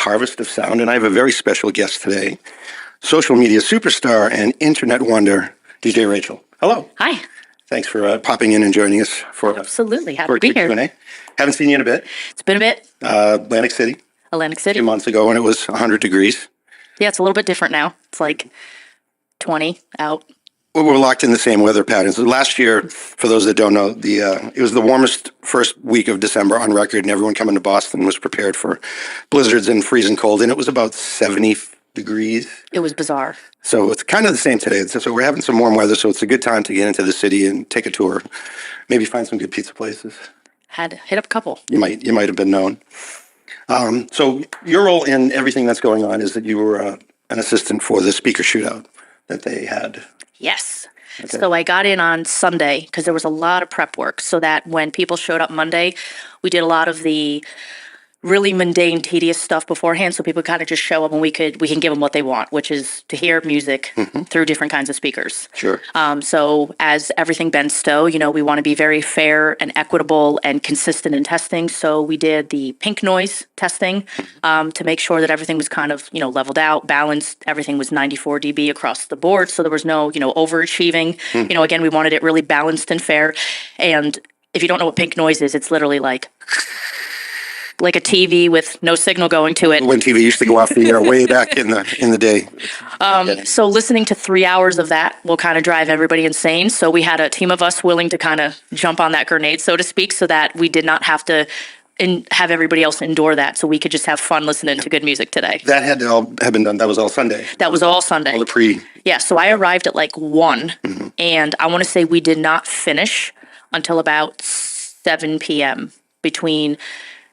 Harvest of Sound, and I have a very special guest today, social media superstar and internet wonder, DJ Rachel. Hello. Hi. Thanks for popping in and joining us for Absolutely. Happy for to be here. Q&A. Haven't seen you in a bit. It's been a bit. Atlantic City. Atlantic A City. few months ago when it was 100 degrees. Yeah, it's a little bit different now. It's like 20 out. We're locked in the same weather patterns. Last year, for those that don't know, it was the warmest first week of December on record, and everyone coming to Boston was prepared for blizzards and freezing cold, and it was about 70 degrees. It was bizarre. So it's kind of the same today. So we're having some warm weather, so it's a good time to get into the city and take a tour. Maybe find some good pizza places. Had to hit up a couple. You might have been known. So your role in everything that's going on is that you were an assistant for the speaker shootout that they had. Yes. Okay. So I got in on Sunday because there was a lot of prep work so that when people showed up Monday, we did a lot of the really mundane, tedious stuff beforehand, so people kind of just show up and we can give them what they want, which is to hear music through different kinds of speakers. Sure. So as everything bends stow, we want to be very fair and equitable and consistent in testing. So we did the pink noise testing to make sure that everything was kind of, leveled out, balanced. Everything was 94 dB across the board, so there was no, overachieving. Again, we wanted it really balanced and fair. And if you don't know what pink noise is, it's literally like a TV with no signal going to it. When TV used to go off the air way back in the day. So listening to 3 hours of that will kind of drive everybody insane. So we had a team of us willing to kind of jump on that grenade, so to speak, so that we did not have to have everybody else endure that. So we could just have fun listening to good music today. That had to all have been done. That was all Sunday. That was all Sunday. All the pre. Yeah, so I arrived at like 1, and I want to say we did not finish until about 7 p.m. between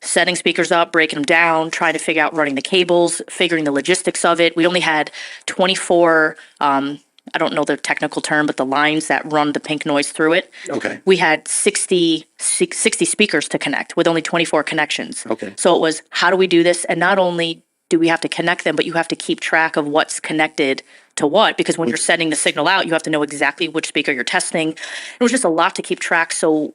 setting speakers up, breaking them down, trying to figure out running the cables, figuring the logistics of it. We only had 24, I don't know the technical term, but the lines that run the pink noise through it. Okay. We had 60 speakers to connect with only 24 connections. Okay. So it was, how do we do this? And not only do we have to connect them, but you have to keep track of what's connected to what, because when you're sending the signal out, you have to know exactly which speaker you're testing. It was just a lot to keep track. So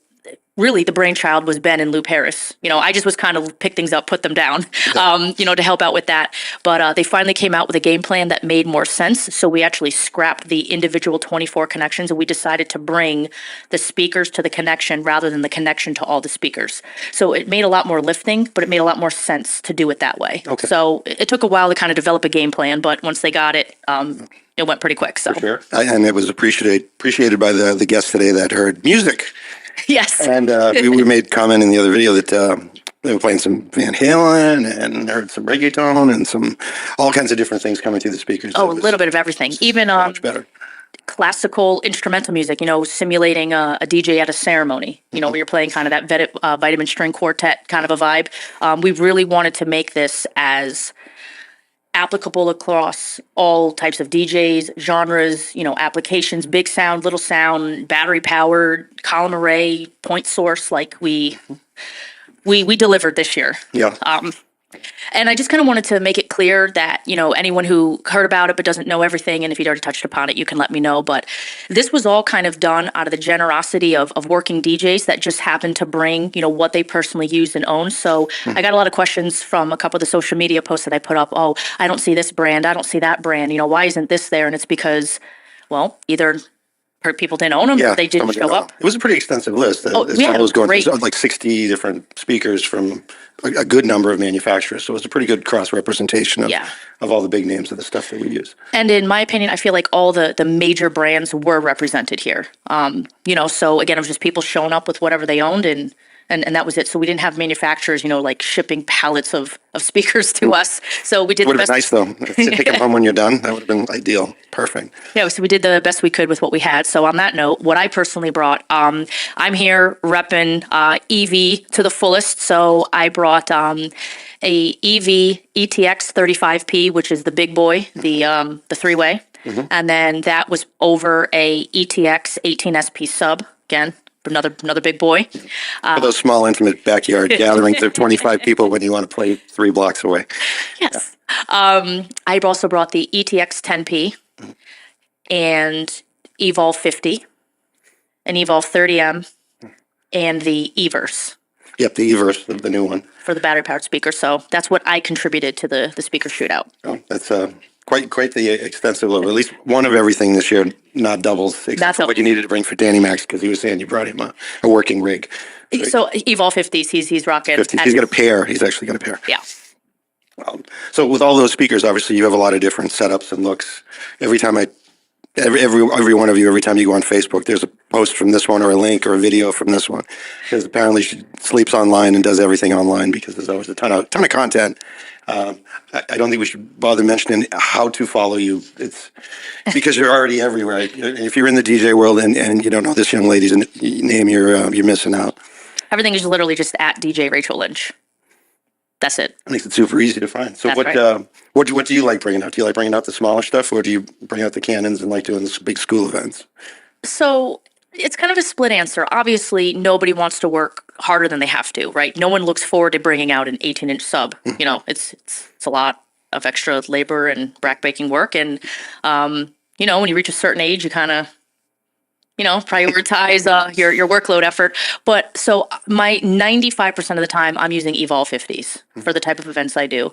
really, the brainchild was Ben and Lou Paris. I just was kind of pick things up, put them down, to help out with that. But they finally came out with a game plan that made more sense. So we actually scrapped the individual 24 connections, and we decided to bring the speakers to the connection rather than the connection to all the speakers. So it made a lot more lifting, but it made a lot more sense to do it that way. Okay. So it took a while to kind of develop a game plan, but once they got it, it went pretty quick. So For sure. And it was appreciated by the guests today that heard music. Yes. And we made comment in the other video that they were playing some Van Halen and heard some reggaeton and all kinds of different things coming through the speakers. Oh, a little bit of everything. Even much better. Classical instrumental music, simulating a DJ at a ceremony, where you're playing kind of that vitamin string quartet kind of a vibe. We really wanted to make this as applicable across all types of DJs, genres, applications, big sound, little sound, battery powered, column array, point source, like we delivered this year. Yeah. And I just kind of wanted to make it clear that, anyone who heard about it but doesn't know everything, and if you'd already touched upon it, you can let me know. But this was all kind of done out of the generosity of working DJs that just happened to bring, what they personally use and own. So I got a lot of questions from a couple of the social media posts that I put up. Oh, I don't see this brand. I don't see that brand. Why isn't this there? And it's because, well, either people didn't own them, or they didn't show up. It was a pretty extensive list. Yeah, I was going great. through like 60 different speakers from a good number of manufacturers. So it was a pretty good cross-representation of all the big names of the stuff that we use. And in my opinion, I feel like all the major brands were represented here. So again, it was just people showing up with whatever they owned, and that was it. So we didn't have manufacturers, like shipping pallets of speakers to us. So we did Would the have best. been nice, though. To take them home when you're done, that would have been ideal. Perfect. Yeah, so we did the best we could with what we had. So on that note, what I personally brought, I'm here repping EV to the fullest. So I brought a EV ETX 35P, which is the big boy, the three-way. And then that was over a ETX 18SP sub, again, another big boy. For those small, intimate backyard gatherings of 25 people when you want to play 3 blocks away. Yes. I've also brought the ETX 10P and Evolve 50, an Evolve 30M, and the Everse. Yep, the Everse, the new one. for the battery powered speaker. So that's what I contributed to the speaker shootout. Oh, that's quite the extensive load. At least one of everything this year, not doubles, except for what you needed to bring for Danny Max, because he was saying you brought him a working rig. So Evol 50s, he's rocking. 50s. He's got a pair. He's actually got a pair. Yeah. So with all those speakers, obviously you have a lot of different setups and looks. Every time every one of you, every time you go on Facebook, there's a post from this one or a link or a video from this one, because apparently she sleeps online and does everything online because there's always a ton of content. I don't think we should bother mentioning how to follow you. It's because you're already everywhere. If you're in the DJ world and you don't know this young lady's name, you're missing out. Everything is literally just at DJ Rachel Lynch. That's it. It makes it super easy to find. So That's what do you like bringing out? Do you like bringing out the smaller stuff, or do you bring out the cannons and like doing this big school events? So it's kind of a split answer. Obviously, nobody wants to work harder than they have to, right? No one looks forward to bringing out an 18-inch sub. You know, it's a lot of extra labor and backbreaking work. And, you know, when you reach a certain age, you kind of, you know, prioritize your workload effort. But so my 95% of the time, I'm using Evol 50s for the type of events I do.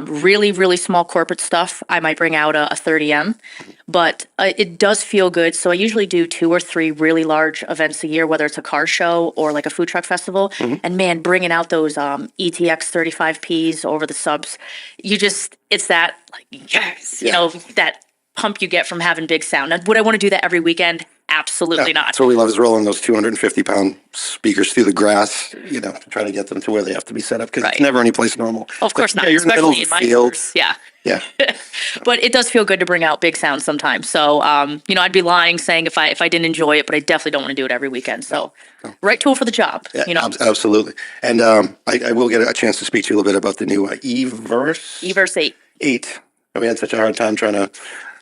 Really, really small corporate stuff, I might bring out a 30M, but it does feel good. So I usually do 2 or 3 really large events a year, whether it's a car show or like a food truck festival. And man, bringing out those ETX 35Ps over the subs, it's that like, yes, you know, that pump you get from having big sound. Now, would I want to do that every weekend? Absolutely not. That's what we love, is rolling those 250-pound speakers through the grass, you know, to try to get them to where they have to be set up, because it's never any place normal. Oh, of course not. Yeah, you're Especially in the middle of the field. Yeah. Yeah. But it does feel good to bring out big sounds sometimes. So, you know, I'd be lying saying if I didn't enjoy it, but I definitely don't want to do it every weekend. So, right tool for the job. Yeah, you know, absolutely. And I will get a chance to speak to you a little bit about the new Everse 8. 8. We had such a hard time trying to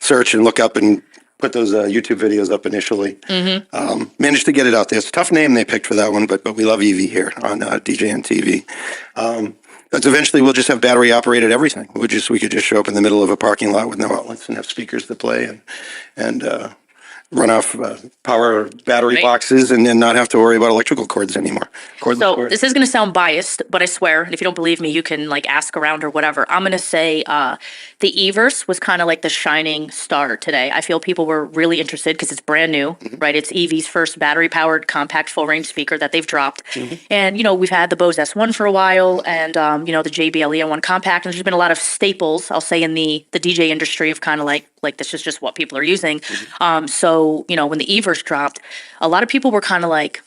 search and look up and put those YouTube videos up initially. Managed to get it out there. It's a tough name they picked for that one, but we love EV here on DJN TV. But eventually we'll just have battery operated everything. We could just show up in the middle of a parking lot with no outlets and have speakers that play and run off power battery boxes and then not have to worry about electrical cords anymore. So this is going to sound biased, but I swear, and if you don't believe me, you can like ask around or whatever. I'm going to say the Everse was kind of like the shining star today. I feel people were really interested because it's brand new, right? It's EV's first battery-powered compact full-range speaker that they've dropped. And, you know, we've had the Bose S1 for a while and, you know, the JBL EO1 compact. And there's been a lot of staples, I'll say, in the DJ industry of kind of like this is just what people are using. So, you know, when the Everse dropped, a lot of people were kind of like,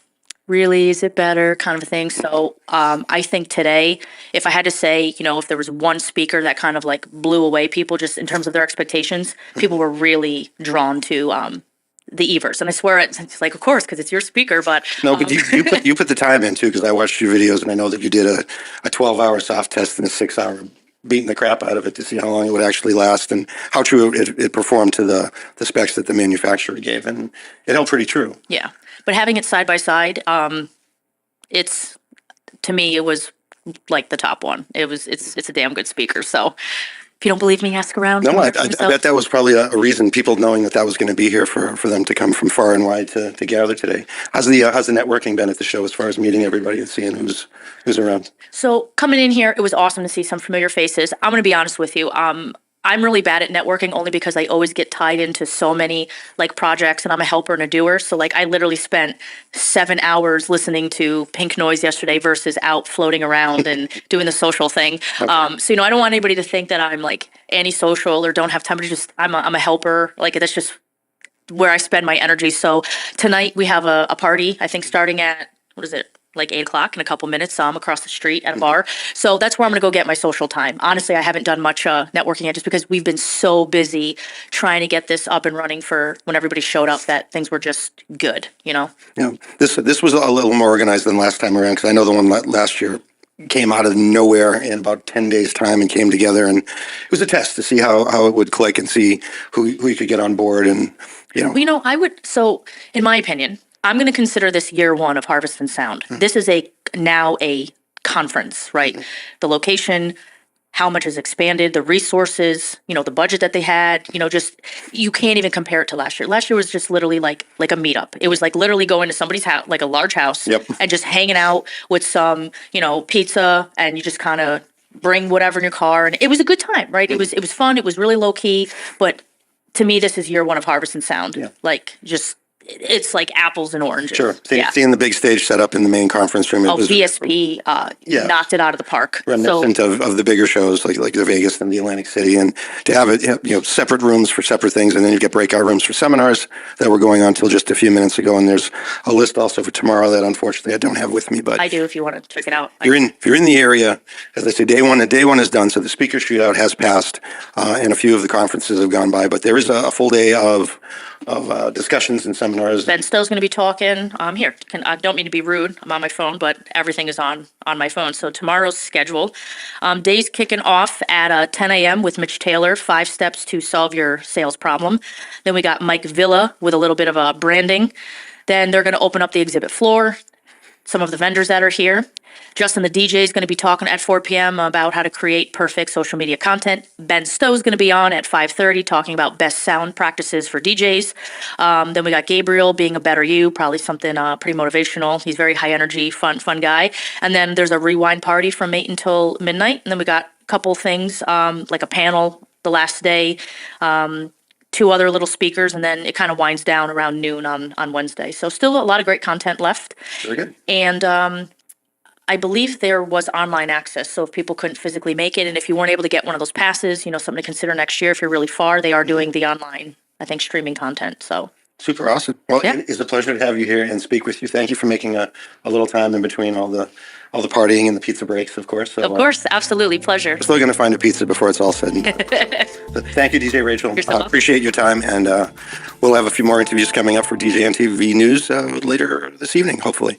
really, is it better kind of a thing? So I think today, if I had to say, you know, if there was one speaker that kind of like blew away people just in terms of their expectations, people were really drawn to the Everse. And I swear it's like, of course, because it's your speaker, but... No, but you put the time in too, because I watched your videos and I know that you did a 12-hour soft test and a 6-hour beating the crap out of it to see how long it would actually last and how true it performed to the specs that the manufacturer gave. And it held pretty true. Yeah. But having it side by side, it's, to me, it was like the top one. It's a damn good speaker. So if you don't believe me, ask around. No, I bet that was probably a reason, people knowing that was going to be here for them to come from far and wide to gather today. How's the networking been at the show as far as meeting everybody and seeing who's around? So coming in here, it was awesome to see some familiar faces. I'm going to be honest with you. I'm really bad at networking only because I always get tied into so many like projects and I'm a helper and a doer. So like I literally spent 7 hours listening to Pink Noise yesterday versus out floating around and doing the social thing. Okay. So, you know, I don't want anybody to think that I'm like antisocial or don't have time to just, I'm a helper. Like that's just where I spend my energy. So tonight we have a party, I think starting at, what is it? Like 8 o'clock in a couple minutes, across the street at a bar. So that's where I'm going to go get my social time. Honestly, I haven't done much networking yet just because we've been so busy trying to get this up and running for when everybody showed up that things were just good, you know? Yeah, this was a little more organized than last time around because I know the one last year came out of nowhere in about 10 days time and came together, and it was a test to see how it would click and see who you could get on board. And, you know. Well, you know, so in my opinion, I'm going to consider this year one of Harvest and Sound. This is now a conference, right? The location, how much has expanded, the resources, the budget that they had, just you can't even compare it to last year. Last year was just literally like a meetup. It was like literally going to somebody's house, like a large house, Yep. and just hanging out with some, pizza, and you just kind of bring whatever in your car, and it was a good time, right? It was fun. It was really low key, but to me, this is year one of Harvest and Sound. Yeah. Like just. It's like apples and oranges. Sure. Yeah. Seeing the big stage set up in the main conference room. It was VSP knocked it out of the park. Reminiscent of the bigger shows like the Vegas and the Atlantic City, and to have it, separate rooms for separate things, and then you get breakout rooms for seminars that were going on till just a few minutes ago. And there's a list also for tomorrow that unfortunately I don't have with me, but I do if you want to check it out. If you're in the area, as I say, day one is done. So the speaker shootout has passed, and a few of the conferences have gone by, but there is a full day of discussions and seminars. Ben Stowe's going to be talking. Here, I don't mean to be rude. I'm on my phone, but everything is on my phone. So tomorrow's schedule. Day's kicking off at 10 a.m. with Mitch Taylor, 5 steps to solve your sales problem. Then we got Mike Villa with a little bit of branding. Then they're going to open up the exhibit floor. Some of the vendors that are here. Justin, the DJ, is going to be talking at 4 p.m. about how to create perfect social media content. Ben Stowe's going to be on at 5:30 talking about best sound practices for DJs. Then we got Gabriel being a better you, probably something pretty motivational. He's very high energy, fun guy. And then there's a rewind party from 8 until midnight. And then we got a couple things like a panel the last day. 2 other little speakers, and then it kind of winds down around noon on Wednesday. So still a lot of great content left. Very good. And I believe there was online access, so if people couldn't physically make it, and if you weren't able to get one of those passes, something to consider next year if you're really far, they are doing the online, I think, streaming content. So super awesome. Well, yeah. It is a pleasure to have you here and speak with you. Thank you for making a little time in between all the partying and the pizza breaks, of course. So, of course, absolutely, pleasure. We're still going to find a pizza before it's all said and done. So thank you, DJ Rachel. Appreciate your time, and we'll have a few more interviews coming up for DJ and TV News later this evening, hopefully.